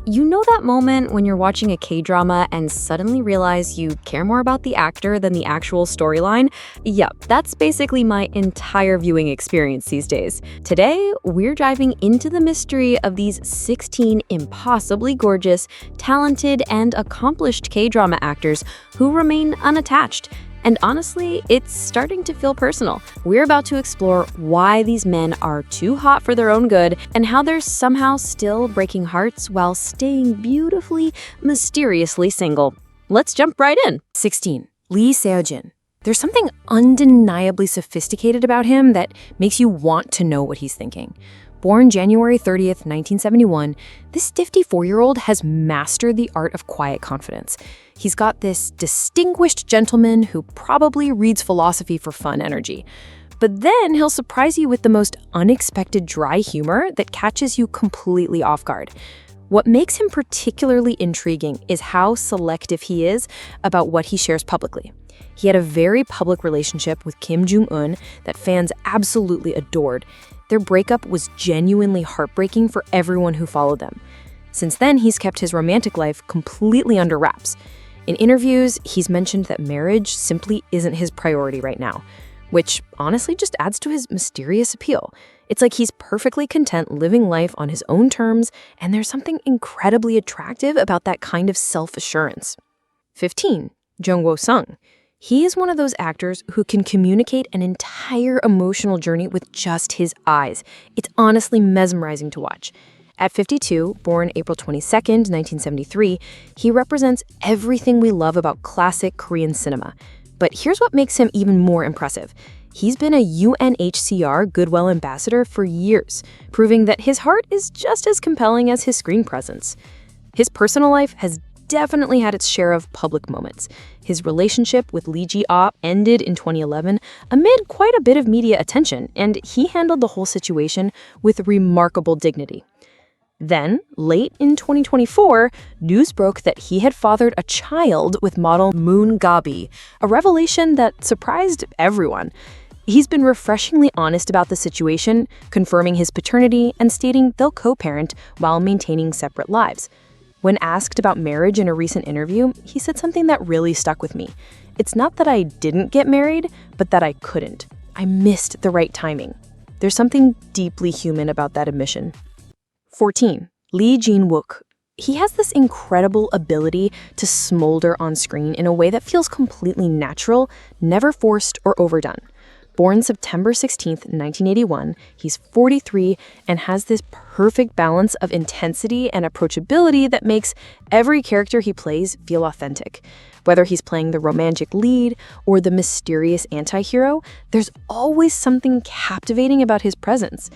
You know that moment when you're watching a K-drama and suddenly realize you care more about the actor than the actual storyline? Yep, that's basically my entire viewing experience these days. Today, we're diving into the mystery of these 16 impossibly gorgeous, talented, and accomplished K-drama actors who remain unattached. And honestly, it's starting to feel personal. We're about to explore why these men are too hot for their own good and how they're somehow still breaking hearts while staying beautifully, mysteriously single. Let's jump right in. 16. Lee Seo-jin. There's something undeniably sophisticated about him that makes you want to know what he's thinking. Born January 30th, 1971, this 54-year-old has mastered the art of quiet confidence. He's got this distinguished gentleman who probably reads philosophy for fun energy. But then he'll surprise you with the most unexpected dry humor that catches you completely off guard. What makes him particularly intriguing is how selective he is about what he shares publicly. He had a very public relationship with Kim Jong-un that fans absolutely adored. Their breakup was genuinely heartbreaking for everyone who followed them. Since then, he's kept his romantic life completely under wraps. In interviews, he's mentioned that marriage simply isn't his priority right now, which honestly just adds to his mysterious appeal. It's like he's perfectly content living life on his own terms, and there's something incredibly attractive about that kind of self-assurance. 15. Jung Wo-sung. He is one of those actors who can communicate an entire emotional journey with just his eyes. It's honestly mesmerizing to watch. At 52, born April 22nd, 1973, he represents everything we love about classic Korean cinema. But here's what makes him even more impressive. He's been a UNHCR Goodwill Ambassador for years, proving that his heart is just as compelling as his screen presence. His personal life has definitely had its share of public moments. His relationship with Lee Ji-ah ended in 2011 amid quite a bit of media attention, and he handled the whole situation with remarkable dignity. Then, late in 2024, news broke that he had fathered a child with model Moon Gabi, a revelation that surprised everyone. He's been refreshingly honest about the situation, confirming his paternity and stating they'll co-parent while maintaining separate lives. When asked about marriage in a recent interview, he said something that really stuck with me. It's not that I didn't get married, but that I couldn't. I missed the right timing. There's something deeply human about that admission. 14. Lee Jin-wook. He has this incredible ability to smolder on screen in a way that feels completely natural, never forced or overdone. Born September 16th, 1981, he's 43 and has this perfect balance of intensity and approachability that makes every character he plays feel authentic. Whether he's playing the romantic lead or the mysterious anti-hero, there's always something captivating about his presence.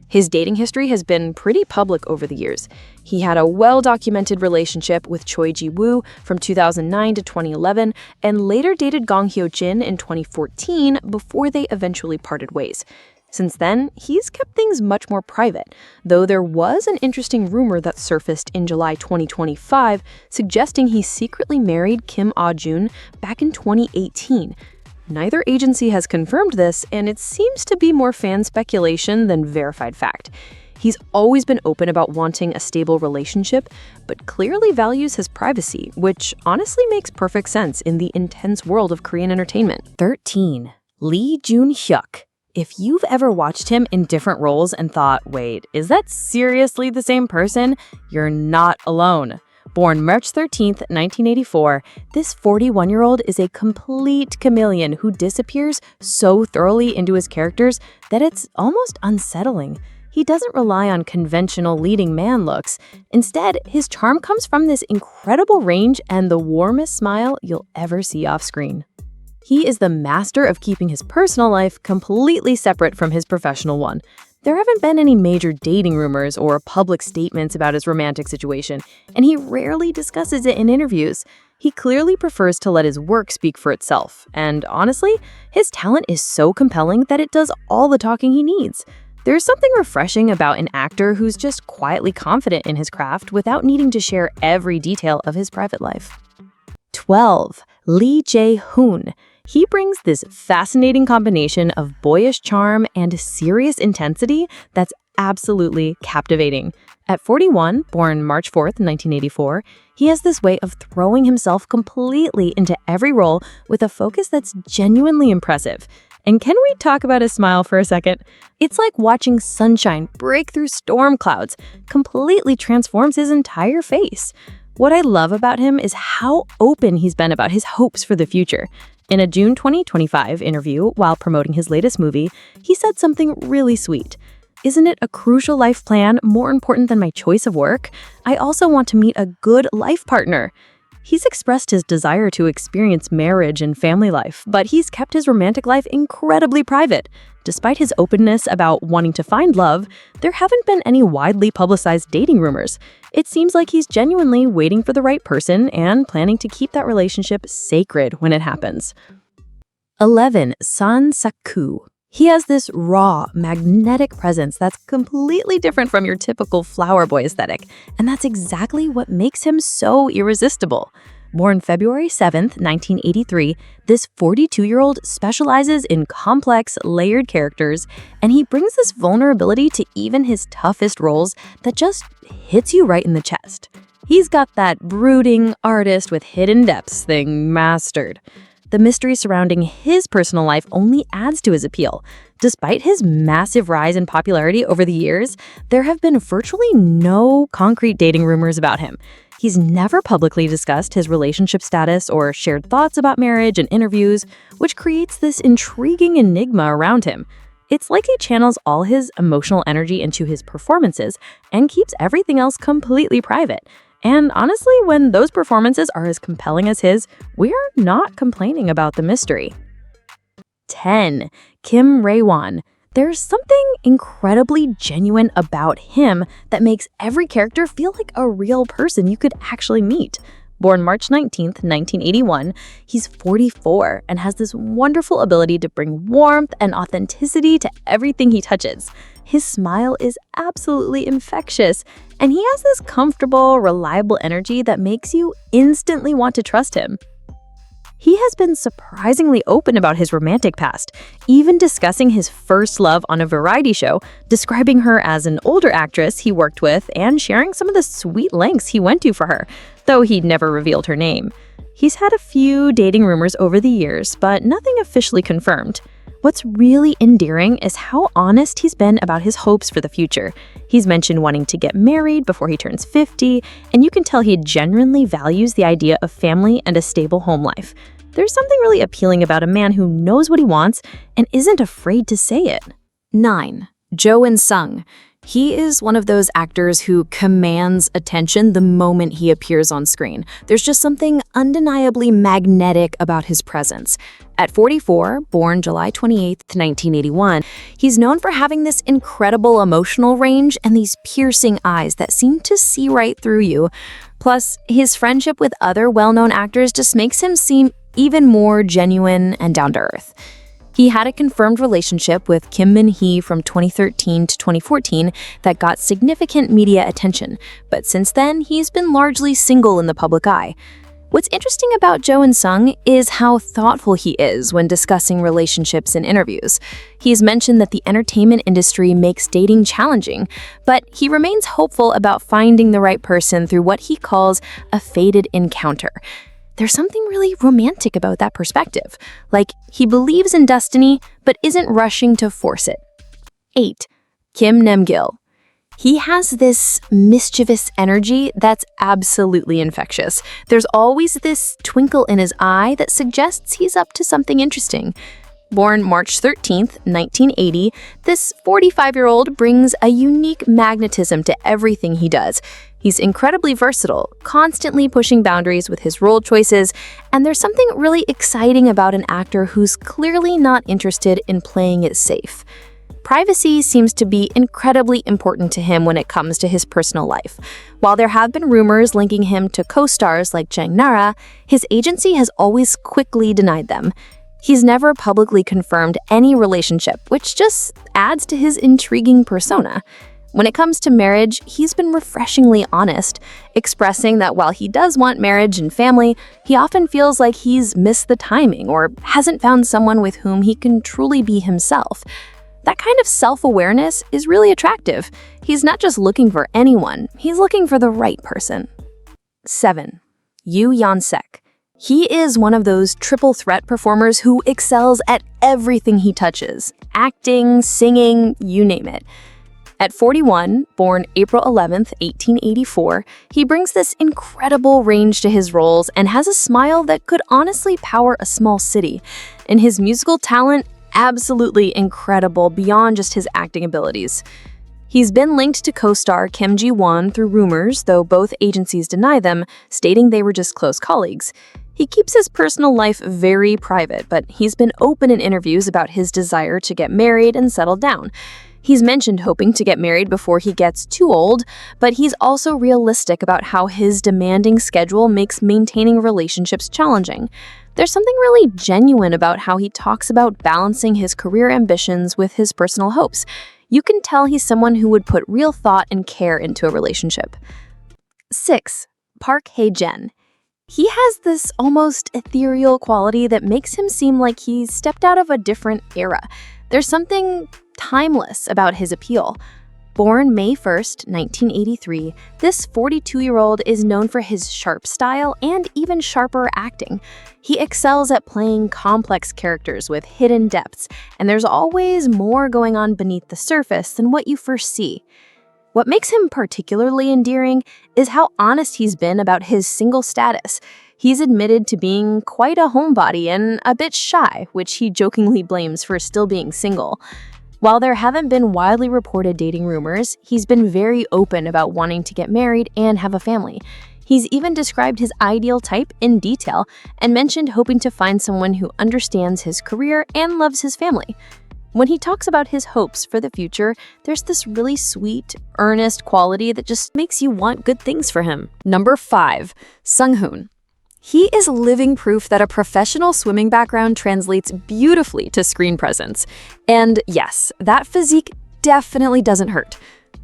His dating history has been pretty public over the years. He had a well-documented relationship with Choi Ji-woo from 2009 to 2011 and later dated Gong Hyo-jin in 2014 before they eventually parted ways. Since then, he's kept things much more private, though there was an interesting rumor that surfaced in July 2025 suggesting he secretly married Kim Ah-jun back in 2018. Neither agency has confirmed this, and it seems to be more fan speculation than verified fact. He's always been open about wanting a stable relationship, but clearly values his privacy, which honestly makes perfect sense in the intense world of Korean entertainment. 13. Lee Joon-hyuk. If you've ever watched him in different roles and thought, wait, is that seriously the same person? You're not alone. Born March 13th, 1984, this 41-year-old is a complete chameleon who disappears so thoroughly into his characters that it's almost unsettling. He doesn't rely on conventional leading man looks. Instead, his charm comes from this incredible range and the warmest smile you'll ever see off screen. He is the master of keeping his personal life completely separate from his professional one. There haven't been any major dating rumors or public statements about his romantic situation, and he rarely discusses it in interviews. He clearly prefers to let his work speak for itself, and honestly, his talent is so compelling that it does all the talking he needs. There's something refreshing about an actor who's just quietly confident in his craft without needing to share every detail of his private life. 12. Lee Je-hoon. He brings this fascinating combination of boyish charm and serious intensity that's absolutely captivating. At 41, born March 4th, 1984, he has this way of throwing himself completely into every role with a focus that's genuinely impressive. And can we talk about his smile for a second? It's like watching sunshine break through storm clouds, completely transforms his entire face. What I love about him is how open he's been about his hopes for the future. In a June 2025 interview while promoting his latest movie, he said something really sweet. "Isn't it a crucial life plan more important than my choice of work? I also want to meet a good life partner." He's expressed his desire to experience marriage and family life, but he's kept his romantic life incredibly private. Despite his openness about wanting to find love, there haven't been any widely publicized dating rumors. It seems like he's genuinely waiting for the right person and planning to keep that relationship sacred when it happens. 11. Seok-koo. He has this raw, magnetic presence that's completely different from your typical flower boy aesthetic, and that's exactly what makes him so irresistible. Born February 7th, 1983, this 42-year-old specializes in complex, layered characters, and he brings this vulnerability to even his toughest roles that just hits you right in the chest. He's got that brooding artist with hidden depths thing mastered. The mystery surrounding his personal life only adds to his appeal. Despite his massive rise in popularity over the years, there have been virtually no concrete dating rumors about him. He's never publicly discussed his relationship status or shared thoughts about marriage in interviews, which creates this intriguing enigma around him. It's like he channels all his emotional energy into his performances and keeps everything else completely private. And honestly, when those performances are as compelling as his, we're not complaining about the mystery. 10. Kim Rae-won. There's something incredibly genuine about him that makes every character feel like a real person you could actually meet. Born March 19th, 1981, he's 44 and has this wonderful ability to bring warmth and authenticity to everything he touches. His smile is absolutely infectious, and he has this comfortable, reliable energy that makes you instantly want to trust him. He has been surprisingly open about his romantic past, even discussing his first love on a variety show, describing her as an older actress he worked with, and sharing some of the sweet lengths he went to for her, though he'd never revealed her name. He's had a few dating rumors over the years, but nothing officially confirmed. What's really endearing is how honest he's been about his hopes for the future. He's mentioned wanting to get married before he turns 50, and you can tell he genuinely values the idea of family and a stable home life. There's something really appealing about a man who knows what he wants and isn't afraid to say it. 9. Je-hoon. He is one of those actors who commands attention the moment he appears on screen. There's just something undeniably magnetic about his presence. At 44, born July 28, 1981, he's known for having this incredible emotional range and these piercing eyes that seem to see right through you. Plus, his friendship with other well-known actors just makes him seem even more genuine and down-to-earth. He had a confirmed relationship with Kim Min-hee from 2013 to 2014 that got significant media attention, but since then, he's been largely single in the public eye. What's interesting about Je-hoon is how thoughtful he is when discussing relationships in interviews. He's mentioned that the entertainment industry makes dating challenging, but he remains hopeful about finding the right person through what he calls a fated encounter. There's something really romantic about that perspective. Like, he believes in destiny, but isn't rushing to force it. 8. Nam-gil. He has this mischievous energy that's absolutely infectious. There's always this twinkle in his eye that suggests he's up to something interesting. Born March 13th, 1980, this 45-year-old brings a unique magnetism to everything he does. He's incredibly versatile, constantly pushing boundaries with his role choices, and there's something really exciting about an actor who's clearly not interested in playing it safe. Privacy seems to be incredibly important to him when it comes to his personal life. While there have been rumors linking him to co-stars like Jang Nara, his agency has always quickly denied them. He's never publicly confirmed any relationship, which just adds to his intriguing persona. When it comes to marriage, he's been refreshingly honest, expressing that while he does want marriage and family, he often feels like he's missed the timing or hasn't found someone with whom he can truly be himself. That kind of self-awareness is really attractive. He's not just looking for anyone, he's looking for the right person. 7. Yeon-seok. He is one of those triple threat performers who excels at everything he touches. Acting, singing, you name it. At 41, born April 11th, 1884, he brings this incredible range to his roles and has a smile that could honestly power a small city. And his musical talent, absolutely incredible beyond just his acting abilities. He's been linked to co-star Kim Ji-won through rumors, though both agencies deny them, stating they were just close colleagues. He keeps his personal life very private, but he's been open in interviews about his desire to get married and settle down. He's mentioned hoping to get married before he gets too old, but he's also realistic about how his demanding schedule makes maintaining relationships challenging. There's something really genuine about how he talks about balancing his career ambitions with his personal hopes. You can tell he's someone who would put real thought and care into a relationship. 6. Park Hae-jin. He has this almost ethereal quality that makes him seem like he's stepped out of a different era. There's something timeless about his appeal. Born May 1st, 1983, this 42-year-old is known for his sharp style and even sharper acting. He excels at playing complex characters with hidden depths, and there's always more going on beneath the surface than what you first see. What makes him particularly endearing is how honest he's been about his single status. He's admitted to being quite a homebody and a bit shy, which he jokingly blames for still being single. While there haven't been widely reported dating rumors, he's been very open about wanting to get married and have a family. He's even described his ideal type in detail and mentioned hoping to find someone who understands his career and loves his family. When he talks about his hopes for the future, there's this really sweet, earnest quality that just makes you want good things for him. Number 5. Je-hoon. He is living proof that a professional swimming background translates beautifully to screen presence. And yes, that physique definitely doesn't hurt.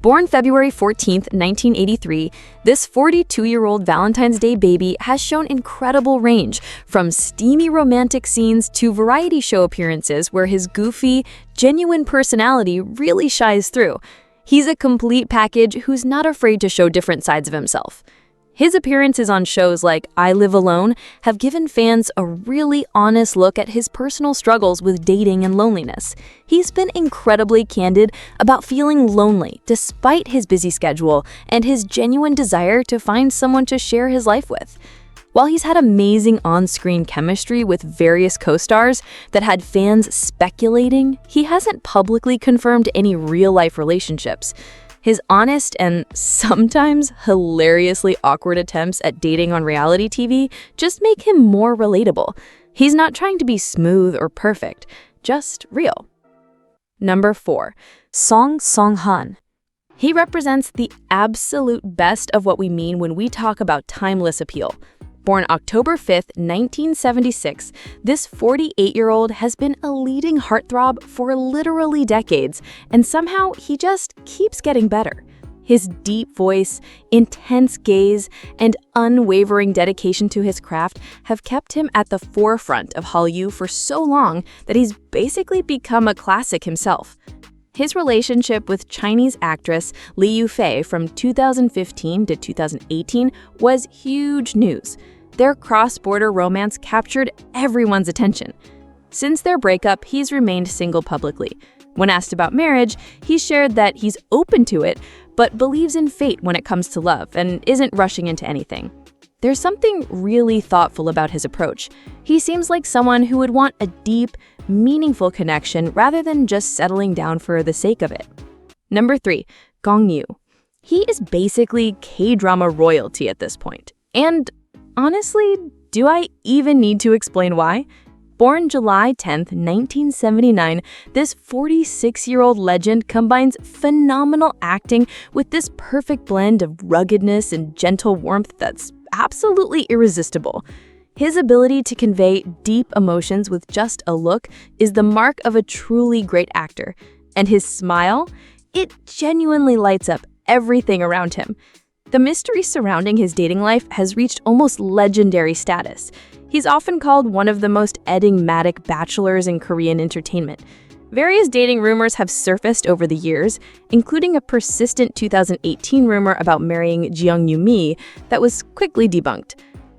Born February 14th, 1983, this 42-year-old Valentine's Day baby has shown incredible range, from steamy romantic scenes to variety show appearances where his goofy, genuine personality really shines through. He's a complete package who's not afraid to show different sides of himself. His appearances on shows like I Live Alone have given fans a really honest look at his personal struggles with dating and loneliness. He's been incredibly candid about feeling lonely despite his busy schedule and his genuine desire to find someone to share his life with. While he's had amazing on-screen chemistry with various co-stars that had fans speculating, he hasn't publicly confirmed any real-life relationships. His honest and sometimes hilariously awkward attempts at dating on reality TV just make him more relatable. He's not trying to be smooth or perfect, just real. Number 4. Song Song-han. He represents the absolute best of what we mean when we talk about timeless appeal. Born October 5th, 1976, this 48-year-old has been a leading heartthrob for literally decades, and somehow he just keeps getting better. His deep voice, intense gaze, and unwavering dedication to his craft have kept him at the forefront of Hallyu for so long that he's basically become a classic himself. His relationship with Chinese actress Lee Yu-fei from 2015 to 2018 was huge news. Their cross-border romance captured everyone's attention. Since their breakup, he's remained single publicly. When asked about marriage, he shared that he's open to it, but believes in fate when it comes to love and isn't rushing into anything. There's something really thoughtful about his approach. He seems like someone who would want a deep, meaningful connection rather than just settling down for the sake of it. Number 3. Gong-yu. He is basically K-drama royalty at this point. And honestly, do I even need to explain why? Born July 10th, 1979, this 46-year-old legend combines phenomenal acting with this perfect blend of ruggedness and gentle warmth that's absolutely irresistible. His ability to convey deep emotions with just a look is the mark of a truly great actor. And his smile? It genuinely lights up everything around him. The mystery surrounding his dating life has reached almost legendary status. He's often called one of the most enigmatic bachelors in Korean entertainment. Various dating rumors have surfaced over the years, including a persistent 2018 rumor about marrying Jeong-mi that was quickly debunked.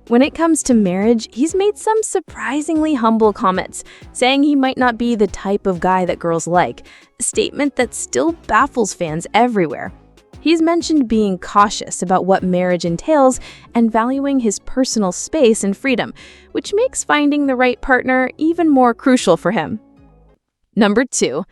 When it comes to marriage, he's made some surprisingly humble comments, saying he might not be the type of guy that girls like, a statement that still baffles fans everywhere. He's mentioned being cautious about what marriage entails and valuing his personal space and freedom, which makes finding the right partner even more crucial for him. Number 2,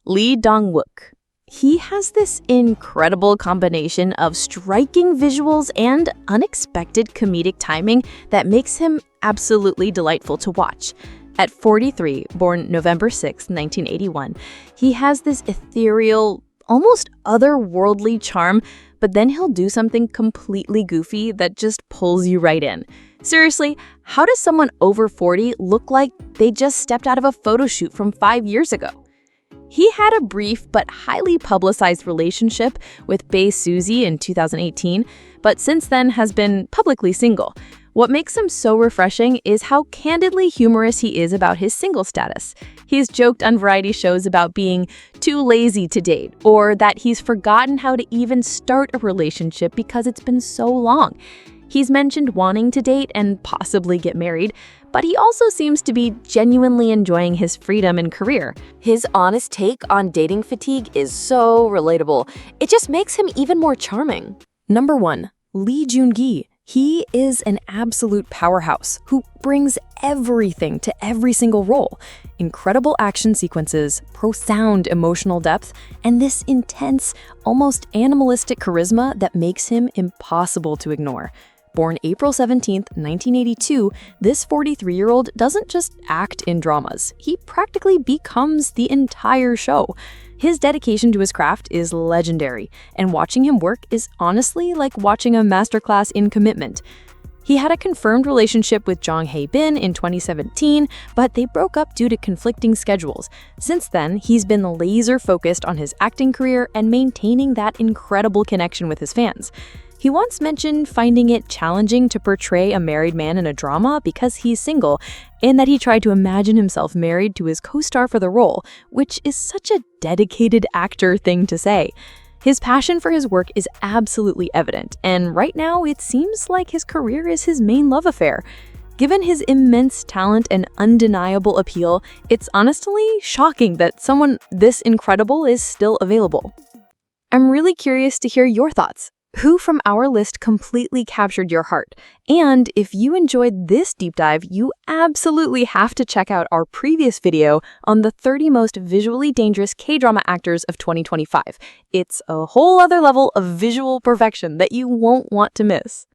Lee Dong-wook. He has this incredible combination of striking visuals and unexpected comedic timing that makes him absolutely delightful to watch. At 43, born November 6, 1981, he has this ethereal, almost otherworldly charm, but then he'll do something completely goofy that just pulls you right in. Seriously, how does someone over 40 look like they just stepped out of a photo shoot from 5 years ago? He had a brief but highly publicized relationship with Bae Suzy in 2018, but since then has been publicly single. What makes him so refreshing is how candidly humorous he is about his single status. He's joked on variety shows about being too lazy to date, or that he's forgotten how to even start a relationship because it's been so long. He's mentioned wanting to date and possibly get married, but he also seems to be genuinely enjoying his freedom and career. His honest take on dating fatigue is so relatable. It just makes him even more charming. Number 1, Lee Joon-gi. He is an absolute powerhouse who brings everything to every single role. Incredible action sequences, profound emotional depth, and this intense, almost animalistic charisma that makes him impossible to ignore. Born April 17, 1982, this 43-year-old doesn't just act in dramas. He practically becomes the entire show. His dedication to his craft is legendary, and watching him work is honestly like watching a masterclass in commitment. He had a confirmed relationship with Jong Hae-bin in 2017, but they broke up due to conflicting schedules. Since then, he's been laser-focused on his acting career and maintaining that incredible connection with his fans. He once mentioned finding it challenging to portray a married man in a drama because he's single, and that he tried to imagine himself married to his co-star for the role, which is such a dedicated actor thing to say. His passion for his work is absolutely evident, and right now it seems like his career is his main love affair. Given his immense talent and undeniable appeal, it's honestly shocking that someone this incredible is still available. I'm really curious to hear your thoughts. Who from our list completely captured your heart? And if you enjoyed this deep dive, you absolutely have to check out our previous video on the 30 most visually dangerous K-drama actors of 2025. It's a whole other level of visual perfection that you won't want to miss.